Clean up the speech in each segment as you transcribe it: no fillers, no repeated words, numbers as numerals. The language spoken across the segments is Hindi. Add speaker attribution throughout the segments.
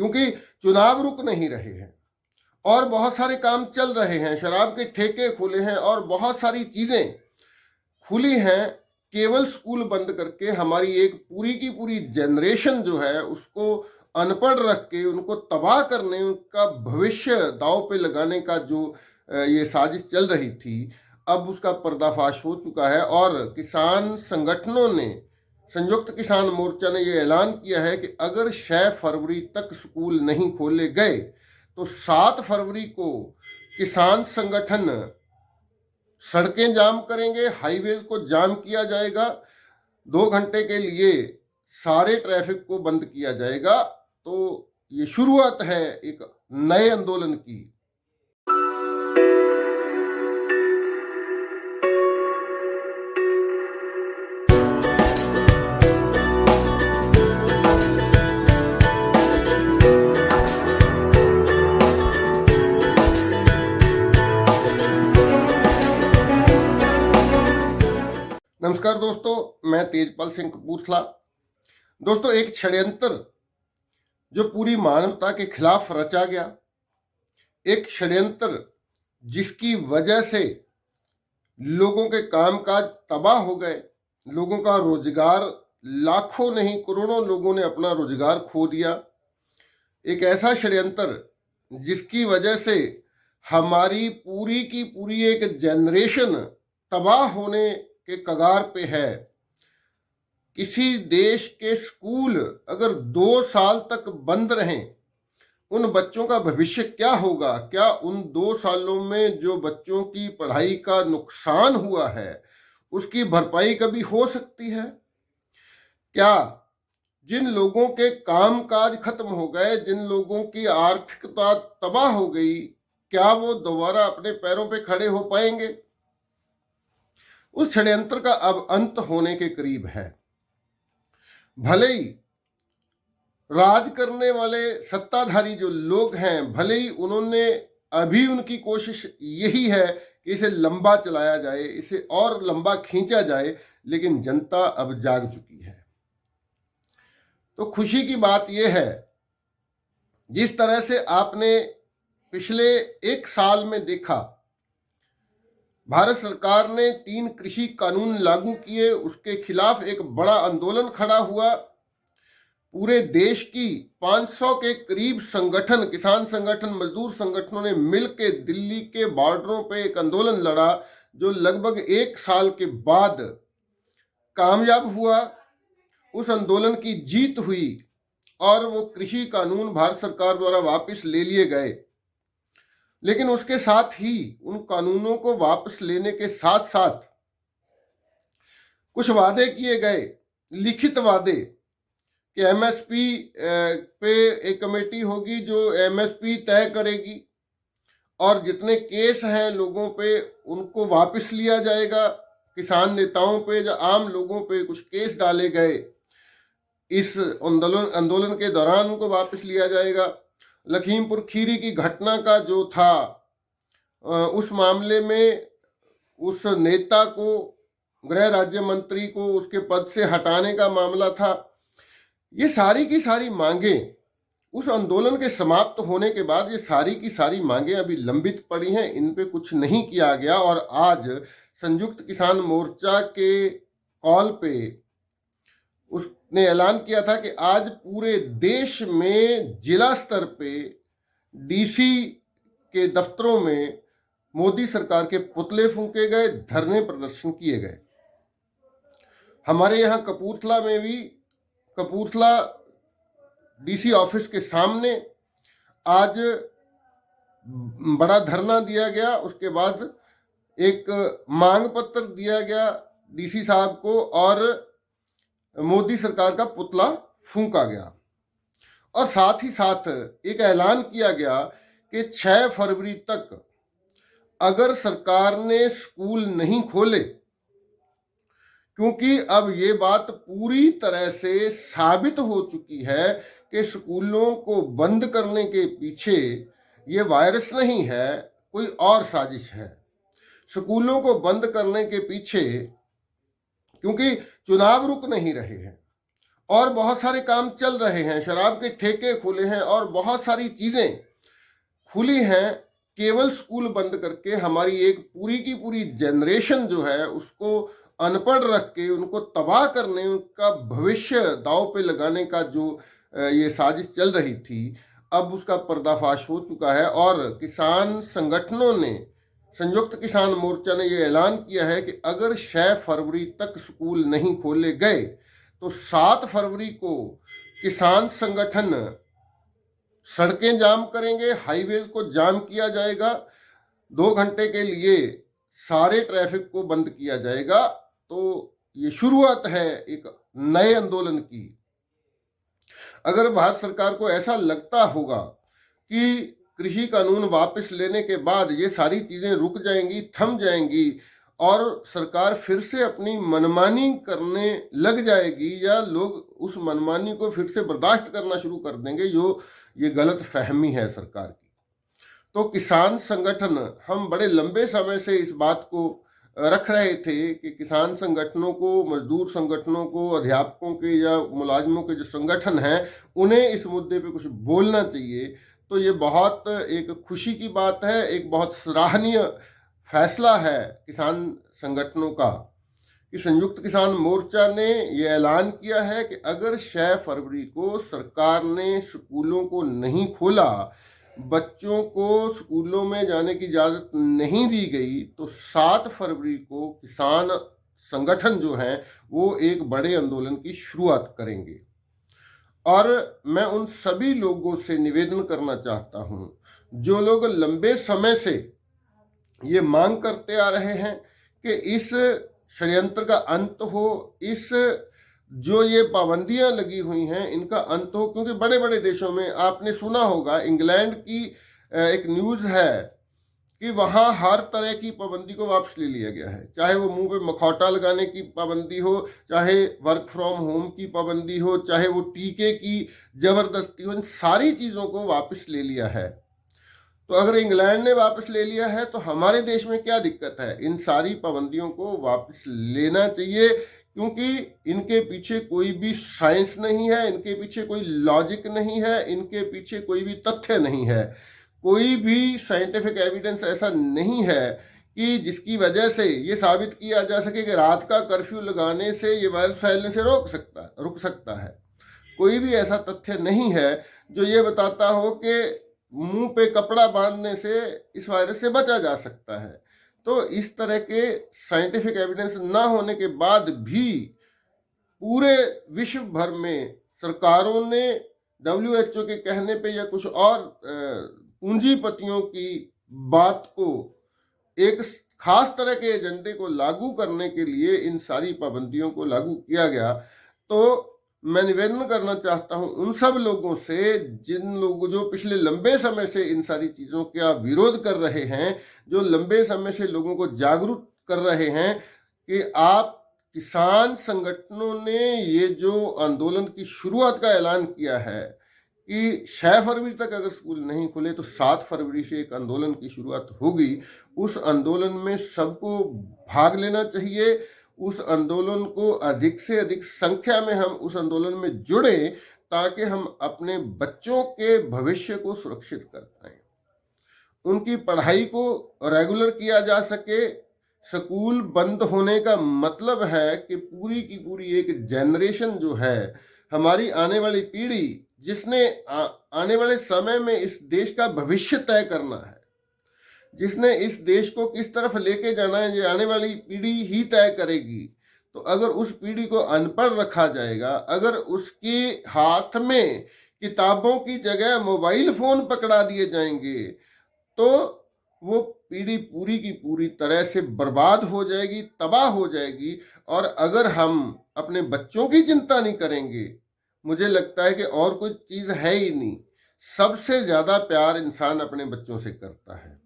Speaker 1: क्योंकि चुनाव रुक नहीं रहे हैं और बहुत सारे काम चल रहे हैं, शराब के ठेके खुले हैं और बहुत सारी चीजें खुली हैं। केवल स्कूल बंद करके हमारी एक पूरी की पूरी जनरेशन जो है उसको अनपढ़ रख के उनको तबाह करने, उनका भविष्य दांव पे लगाने का जो ये साजिश चल रही थी, अब उसका पर्दाफाश हो चुका है। और किसान संगठनों ने, संयुक्त किसान मोर्चा ने ये ऐलान किया है कि अगर 6 फरवरी तक स्कूल नहीं खोले गए तो 7 फरवरी को किसान संगठन सड़कें जाम करेंगे, हाईवेज को जाम किया जाएगा, 2 घंटे के लिए सारे ट्रैफिक को बंद किया जाएगा। तो ये शुरुआत है एक नए आंदोलन की। नमस्कार दोस्तों, मैं तेजपाल सिंह कपूरथला। दोस्तों, एक षड्यंत्र जो पूरी मानवता के खिलाफ रचा गया, एक षड्यंत्र जिसकी वजह से लोगों के कामकाज तबाह हो गए, लोगों का रोजगार, लाखों नहीं करोड़ों लोगों ने अपना रोजगार खो दिया। एक ऐसा षड्यंत्र जिसकी वजह से हमारी पूरी की पूरी एक जनरेशन तबाह होने के कगार पे है। किसी देश के स्कूल अगर 2 साल तक बंद रहें, उन बच्चों का भविष्य क्या होगा? क्या उन 2 सालों में जो बच्चों की पढ़ाई का नुकसान हुआ है उसकी भरपाई कभी हो सकती है? क्या जिन लोगों के कामकाज खत्म हो गए, जिन लोगों की आर्थिकता तबाह हो गई, क्या वो दोबारा अपने पैरों पे खड़े हो पाएंगे? उस षड्यंत्र का अब अंत होने के करीब है। भले ही राज करने वाले सत्ताधारी जो लोग हैं, भले ही उन्होंने अभी उनकी कोशिश यही है कि इसे लंबा चलाया जाए, इसे और लंबा खींचा जाए, लेकिन जनता अब जाग चुकी है। तो खुशी की बात यह है, जिस तरह से आपने पिछले 1 साल में देखा, भारत सरकार ने 3 कृषि कानून लागू किए, उसके खिलाफ एक बड़ा आंदोलन खड़ा हुआ। पूरे देश की 500 के करीब संगठन, किसान संगठन, मजदूर संगठनों ने मिलकर दिल्ली के बॉर्डरों पे एक आंदोलन लड़ा जो लगभग 1 साल के बाद कामयाब हुआ। उस आंदोलन की जीत हुई और वो कृषि कानून भारत सरकार द्वारा वापस ले लिए गए। लेकिन उसके साथ ही उन कानूनों को वापस लेने के साथ साथ कुछ वादे किए गए, लिखित वादे, कि एमएसपी पे एक कमेटी होगी जो एमएसपी तय करेगी और जितने केस हैं लोगों पे उनको वापस लिया जाएगा। किसान नेताओं पे या आम लोगों पे कुछ केस डाले गए, इस आंदोलन के दौरान उनको वापस लिया जाएगा। लखीमपुर खीरी की घटना का जो था, उस मामले में उस नेता को, गृह राज्य मंत्री को उसके पद से हटाने का मामला था। ये सारी की सारी मांगें उस आंदोलन के समाप्त होने के बाद, ये सारी की सारी मांगें अभी लंबित पड़ी हैं, इन पे कुछ नहीं किया गया। और आज संयुक्त किसान मोर्चा के कॉल पे उसने ऐलान किया था कि आज पूरे देश में जिला स्तर पे डीसी के दफ्तरों में मोदी सरकार के पुतले फूंके गए, धरने प्रदर्शन किए गए। हमारे यहाँ कपूरथला में भी, कपूरथला डीसी ऑफिस के सामने आज बड़ा धरना दिया गया। उसके बाद एक मांग पत्र दिया गया डीसी साहब को और मोदी सरकार का पुतला फूंका गया। और साथ ही साथ एक ऐलान किया गया कि 6 फरवरी तक अगर सरकार ने स्कूल नहीं खोले, क्योंकि अब ये बात पूरी तरह से साबित हो चुकी है कि स्कूलों को बंद करने के पीछे ये वायरस नहीं है, कोई और साजिश है। स्कूलों को बंद करने के पीछे, क्योंकि चुनाव रुक नहीं रहे हैं और बहुत सारे काम चल रहे हैं, शराब के ठेके खुले हैं और बहुत सारी चीजें खुली हैं। केवल स्कूल बंद करके हमारी एक पूरी की पूरी जनरेशन जो है उसको अनपढ़ रख के उनको तबाह करने, उनका भविष्य दांव पे लगाने का जो ये साजिश चल रही थी, अब उसका पर्दाफाश हो चुका है। और किसान संगठनों ने, संयुक्त किसान मोर्चा ने ये ऐलान किया है कि अगर 6 फरवरी तक स्कूल नहीं खोले गए तो 7 फरवरी को किसान संगठन सड़कें जाम करेंगे, हाईवेज को जाम किया जाएगा, 2 घंटे के लिए सारे ट्रैफिक को बंद किया जाएगा। तो ये शुरुआत है एक नए आंदोलन की। अगर भारत सरकार को ऐसा लगता होगा कि कृषि कानून वापस लेने के बाद ये सारी चीजें रुक जाएंगी, थम जाएंगी और सरकार फिर से अपनी मनमानी करने लग जाएगी या लोग उस मनमानी को फिर से बर्दाश्त करना शुरू कर देंगे, जो ये गलत फहमी है सरकार की। तो किसान संगठन, हम बड़े लंबे समय से इस बात को रख रहे थे कि किसान संगठनों को, मजदूर संगठनों को, अध्यापकों के या मुलाजिमों के जो संगठन हैं उन्हें इस मुद्दे पे कुछ बोलना चाहिए। तो ये बहुत एक खुशी की बात है, एक बहुत सराहनीय फैसला है किसान संगठनों का कि संयुक्त किसान मोर्चा ने ये ऐलान किया है कि अगर 6 फरवरी को सरकार ने स्कूलों को नहीं खोला, बच्चों को स्कूलों में जाने की इजाजत नहीं दी गई, तो 7 फरवरी को किसान संगठन जो हैं वो एक बड़े आंदोलन की शुरुआत करेंगे। और मैं उन सभी लोगों से निवेदन करना चाहता हूं जो लोग लंबे समय से ये मांग करते आ रहे हैं कि इस षड्यंत्र का अंत हो, इस जो ये पाबंदियां लगी हुई हैं इनका अंत हो। क्योंकि बड़े बड़े देशों में आपने सुना होगा, इंग्लैंड की एक न्यूज़ है कि वहाँ हर तरह की पाबंदी को वापस ले लिया गया है, चाहे वो मुंह पे मखौटा लगाने की पाबंदी हो, चाहे वर्क फ्रॉम होम की पाबंदी हो, चाहे वो टीके की जबरदस्ती हो, इन सारी चीज़ों को वापस ले लिया है। तो अगर इंग्लैंड ने वापस ले लिया है तो हमारे देश में क्या दिक्कत है? इन सारी पाबंदियों को वापस लेना चाहिए, क्योंकि इनके पीछे कोई भी साइंस नहीं है, इनके पीछे कोई लॉजिक नहीं है, इनके पीछे कोई भी तथ्य नहीं है, कोई भी साइंटिफिक एविडेंस ऐसा नहीं है कि जिसकी वजह से ये साबित किया जा सके कि रात का कर्फ्यू लगाने से ये वायरस फैलने से रुक सकता है। कोई भी ऐसा तथ्य नहीं है जो ये बताता हो कि मुंह पे कपड़ा बांधने से इस वायरस से बचा जा सकता है। तो इस तरह के साइंटिफिक एविडेंस ना होने के बाद भी पूरे विश्व भर में सरकारों ने WHO के कहने पे या कुछ और पूंजीपतियों की बात को, एक खास तरह के एजेंडे को लागू करने के लिए इन सारी पाबंदियों को लागू किया गया। तो मैं निवेदन करना चाहता हूं उन सब लोगों से जिन लोगों जो पिछले लंबे समय से इन सारी चीज़ों का विरोध कर रहे हैं, जो लंबे समय से लोगों को जागरूक कर रहे हैं कि आप किसान संगठनों ने ये जो आंदोलन की शुरुआत का ऐलान किया है कि 6 फरवरी तक अगर स्कूल नहीं खुले तो 7 फरवरी से एक आंदोलन की शुरुआत होगी। उस आंदोलन में सबको भाग लेना चाहिए। उस आंदोलन को अधिक से अधिक संख्या में हम उस आंदोलन में जुड़े ताकि हम अपने बच्चों के भविष्य को सुरक्षित कर पाएं, उनकी पढ़ाई को रेगुलर किया जा सके। स्कूल बंद होने का मतलब है कि पूरी की पूरी एक जनरेशन जो है, हमारी आने वाली पीढ़ी, जिसने आने वाले समय में इस देश का भविष्य तय करना है, जिसने इस देश को किस तरफ लेके जाना है, ये आने वाली पीढ़ी ही तय करेगी। तो अगर उस पीढ़ी को अनपढ़ रखा जाएगा, अगर उसके हाथ में किताबों की जगह मोबाइल फोन पकड़ा दिए जाएंगे, तो वो पीढ़ी पूरी की पूरी तरह से बर्बाद हो जाएगी, तबाह हो जाएगी। और अगर हम अपने बच्चों की चिंता नहीं करेंगे, मुझे लगता है कि और कोई चीज़ है ही नहीं। सबसे ज़्यादा प्यार इंसान अपने बच्चों से करता है।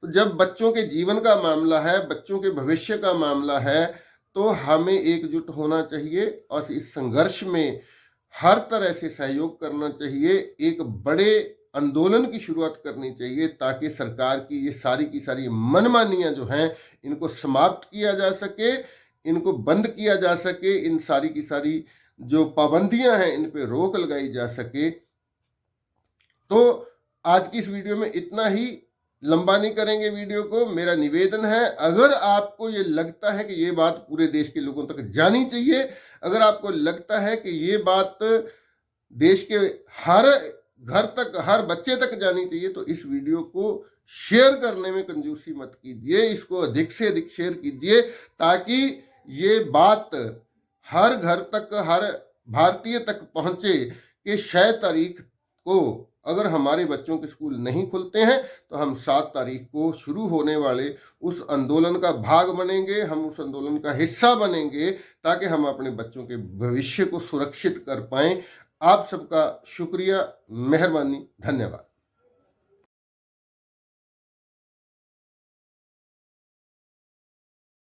Speaker 1: तो जब बच्चों के जीवन का मामला है, बच्चों के भविष्य का मामला है, तो हमें एकजुट होना चाहिए और इस संघर्ष में हर तरह से सहयोग करना चाहिए। एक बड़े आंदोलन की शुरुआत करनी चाहिए ताकि सरकार की ये सारी की सारी मनमानियां जो हैं इनको समाप्त किया जा सके, इनको बंद किया जा सके, इन सारी की सारी जो पाबंदियां हैं इन पे रोक लगाई जा सके। तो आज की इस वीडियो में इतना ही, लंबा नहीं करेंगे वीडियो को। मेरा निवेदन है, अगर आपको ये लगता है कि ये बात पूरे देश के लोगों तक जानी चाहिए, अगर आपको लगता है कि ये बात देश के हर घर तक, हर बच्चे तक जानी चाहिए, तो इस वीडियो को शेयर करने में कंजूसी मत कीजिए, इसको अधिक से अधिक शेयर कीजिए, ताकि ये बात हर घर तक, हर भारतीय तक पहुंचे कि 6 तारीख को अगर हमारे बच्चों के स्कूल नहीं खुलते हैं तो हम 7 तारीख को शुरू होने वाले उस आंदोलन का भाग बनेंगे, हम उस आंदोलन का हिस्सा बनेंगे, ताकि हम अपने बच्चों के भविष्य को सुरक्षित कर पाएं। आप सबका शुक्रिया, मेहरबानी, धन्यवाद।